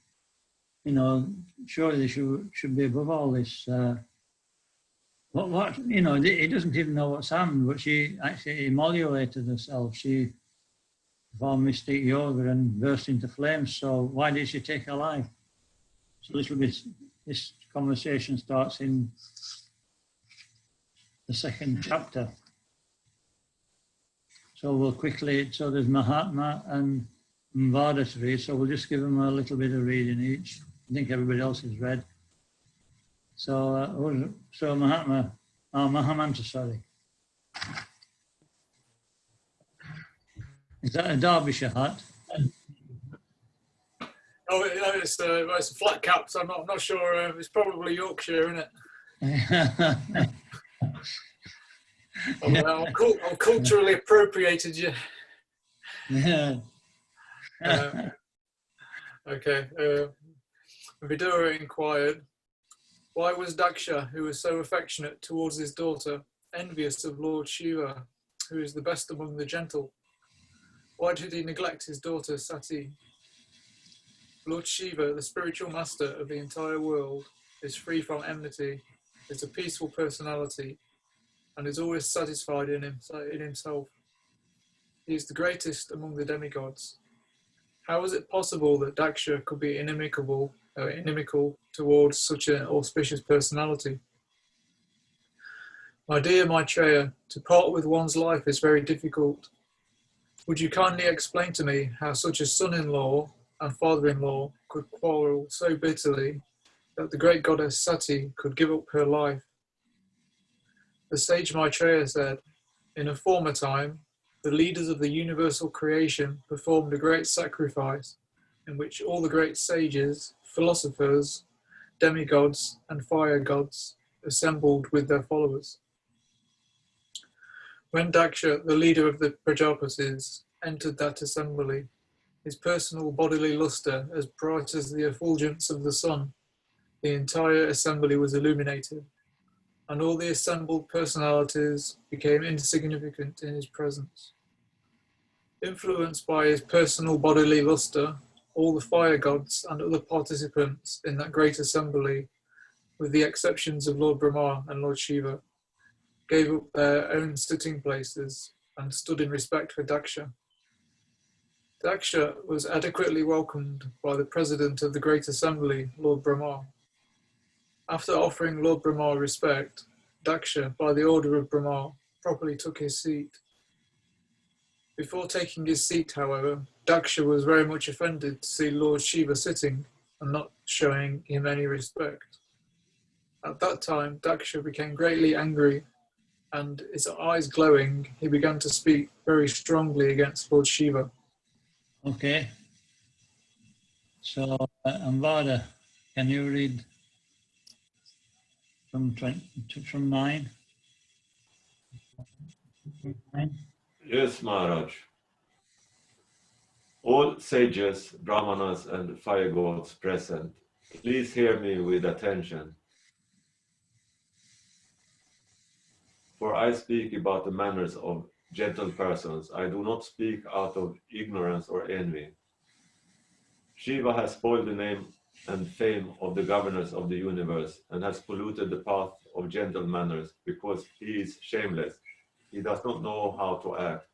you know, surely they should be above all this. What, you know, he doesn't even know what's happened, but she actually immolated herself. She performed mystic yoga and burst into flames. So why did she take her life? So this conversation starts in the 2nd chapter. So we'll quickly, so there's Mahatma and Mvada to read, so we'll just give them a little bit of reading each. I think everybody else has read. So, so Mahatma, Mahamanta, sorry. Is that a Derbyshire hat? Oh, it's a flat cap, so I'm not sure. It's probably Yorkshire, isn't it? I've culturally appropriated you. Yeah. Okay. Vidura inquired, why was Daksha, who was so affectionate towards his daughter, envious of Lord Shiva, who is the best among the gentle? Why did he neglect his daughter Sati? Lord Shiva, the spiritual master of the entire world, is free from enmity, is a peaceful personality, and is always satisfied in himself. He is the greatest among the demigods. How is it possible that Daksha could be inimical towards such an auspicious personality? My dear Maitreya, to part with one's life is very difficult. Would you kindly explain to me how such a son-in-law and father-in-law could quarrel so bitterly that the great goddess Sati could give up her life? The sage Maitreya said, in a former time, the leaders of the universal creation performed a great sacrifice in which all the great sages, philosophers, demigods, and fire gods assembled with their followers. When Daksha, the leader of the Prajapatis, entered that assembly, his personal bodily lustre as bright as the effulgence of the sun, the entire assembly was illuminated, and all the assembled personalities became insignificant in his presence. Influenced by his personal bodily lustre, all the fire gods and other participants in that great assembly, with the exceptions of Lord Brahma and Lord Shiva, gave up their own sitting places and stood in respect for Daksha. Daksha was adequately welcomed by the president of the great assembly, Lord Brahma. After offering Lord Brahma respect, Daksha, by the order of Brahma, properly took his seat. Before taking his seat, however, Daksha was very much offended to see Lord Shiva sitting and not showing him any respect. At that time, Daksha became greatly angry, and his eyes glowing, he began to speak very strongly against Lord Shiva. Okay. So, Amvada, can you read from 9. Yes, Maharaj. All sages, brahmanas, and fire gods present, please hear me with attention. For I speak about the manners of gentle persons. I do not speak out of ignorance or envy. Shiva has spoiled the name and fame of the governors of the universe and has polluted the path of gentle manners because he is shameless. He does not know how to act.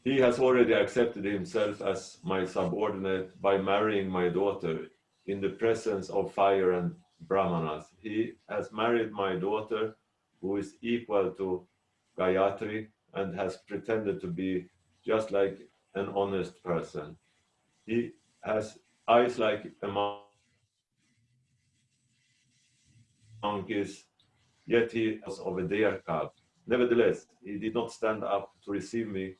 He has already accepted himself as my subordinate by marrying my daughter in the presence of fire and brahmanas. He has married my daughter, who is equal to Gayatri, and has pretended to be just like an honest person. He has eyes like a monkey's, yet he was of a deer cub. Nevertheless, he did not stand up to receive me,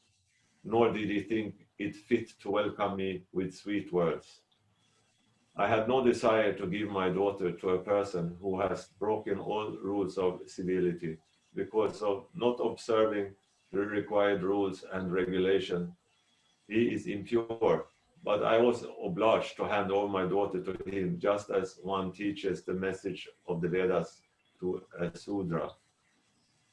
nor did he think it fit to welcome me with sweet words. I had no desire to give my daughter to a person who has broken all rules of civility because of not observing the required rules and regulation. He is impure, but I was obliged to hand over my daughter to him just as one teaches the message of the Vedas to a Sudra.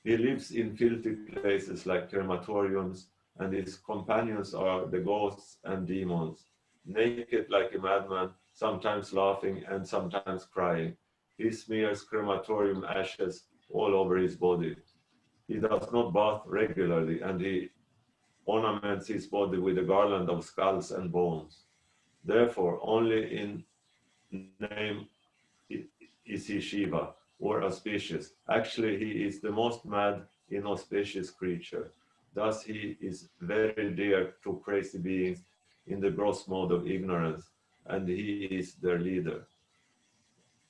He lives in filthy places like crematoriums, and his companions are the ghosts and demons, naked like a madman, sometimes laughing and sometimes crying. He smears crematorium ashes all over his body. He does not bath regularly, and he ornaments his body with a garland of skulls and bones. Therefore, only in name is he Shiva, or auspicious. Actually, he is the most mad, inauspicious creature. Thus, he is very dear to crazy beings in the gross mode of ignorance, and he is their leader.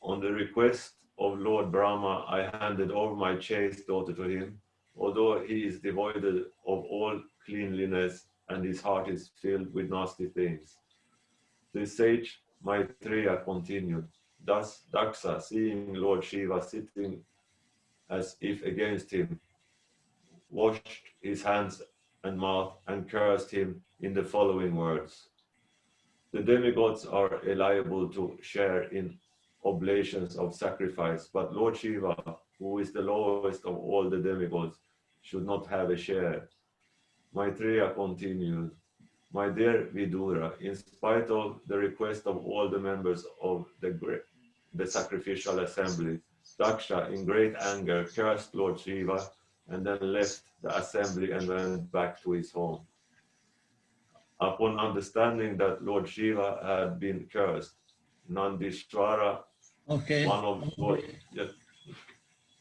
On the request of Lord Brahma, I handed over my chaste daughter to him, although he is devoid of all cleanliness and his heart is filled with nasty things. The sage Maitreya continued, thus Daksha, seeing Lord Shiva sitting as if against him, washed his hands and mouth and cursed him in the following words. The demigods are liable to share in oblations of sacrifice, but Lord Shiva, who is the lowest of all the demigods, should not have a share. Maitreya continued, my dear Vidura, in spite of the request of all the members of the sacrificial assembly, Daksha, in great anger, cursed Lord Shiva and then left the assembly and went back to his home. Upon understanding that Lord Shiva had been cursed, Nandishvara, Okay. one of God,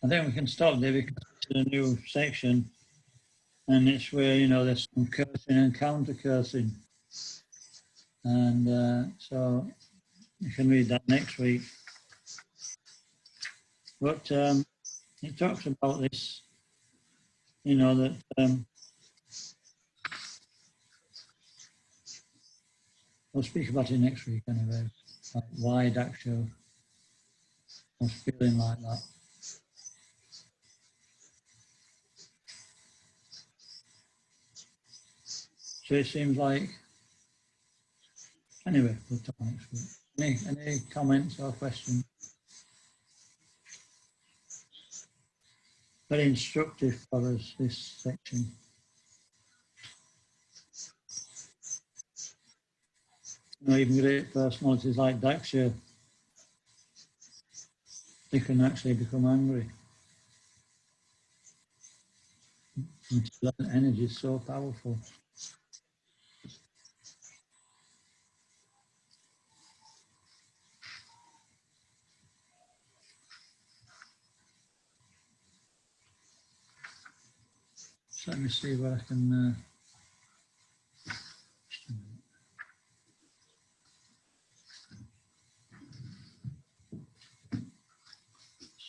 I think we can stop there because it's a new section, and it's where, you know, there's some cursing and counter cursing. And so you can read that next week. But it talks about this, you know, that we'll speak about it next week anyway, like why Daksha was feeling like that. So it seems like, anyway, we'll talk next week. Any comments or questions? Very instructive for us, this section. You know, even great personalities like Daksha, they can actually become angry. And that energy is so powerful. So let me see where I can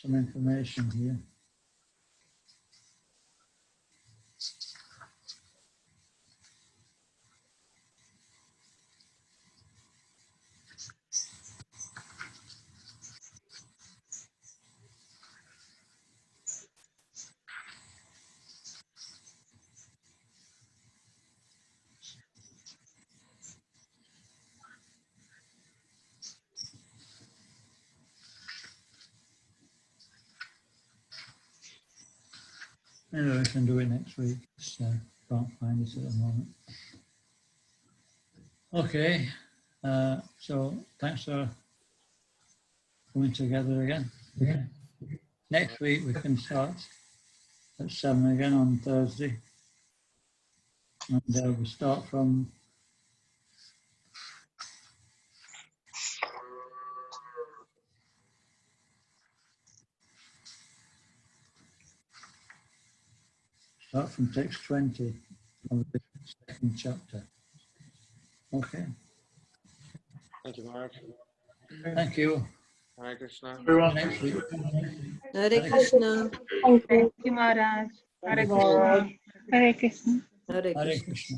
some information here. Anyway, we can do it next week. Just can't find it at the moment. Okay, so thanks for coming together again. Next week we can start at 7 again on Thursday. And we'll start from text 20 of the second chapter. Okay. Thank you, Mark. Thank you. Hare Krishna. Everyone next week. Hare Krishna. Thank you. Thank you, Maharaj. Hare Krishna. Hare Krishna. Hare Hare Krishna. Krishna.